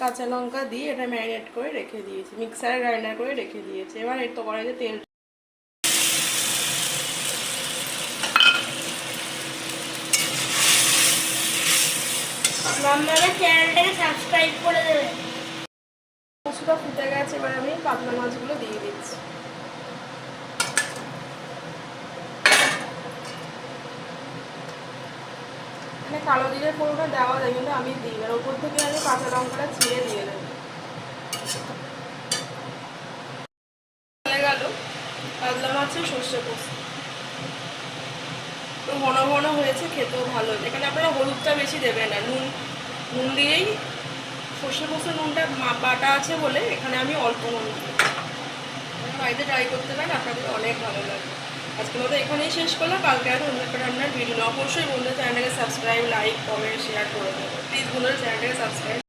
কাঁচা লঙ্কা দিয়ে এটা ম্যারিনেট করে রেখে দিয়েছি, মিক্সারে গ্রাইন্ডার করে রেখে দিয়েছি। এবার এর তো কড়াইতে তেল, মাম্মাদের চ্যানেলটাকে সাবস্ক্রাইব করে দেবে। মশলা ফুটে গেছে, এবার আমি পাতলা মাছগুলো দিয়ে দিচ্ছি। এখানে কালো জিরে ফোড়নটা দেওয়া যায়, কিন্তু আমি দিই, এবার ওপর থেকে আমি কাঁচা লঙ্কাটা ছিঁড়ে দিয়ে দেবো। হয়ে গেল পাতলা মাছের সর্ষে পোস্ত, তো ঘন ঘন হয়েছে, খেতেও ভালো। এখানে আপনারা হলুদটা বেশি দেবেন না, নুন দিয়েই, সর্ষে পোস্ত নুনটা বাটা আছে বলে এখানে আমি অল্প নুন দিই। বাড়িতে ট্রাই করতে পারেন, আপনাদের অনেক ভালো লাগবে। আজকের মতো এখানেই শেষ করলাম, কালকে আর অন্য একটা রান্নার ভিডিও। অবশ্যই বন্ধুদের চ্যানেলটাকে সাবস্ক্রাইব, লাইক, কমেন্ট, শেয়ার করে দেবেন প্লিজ। বন্ধুদের চ্যানেলটাকে সাবস্ক্রাইব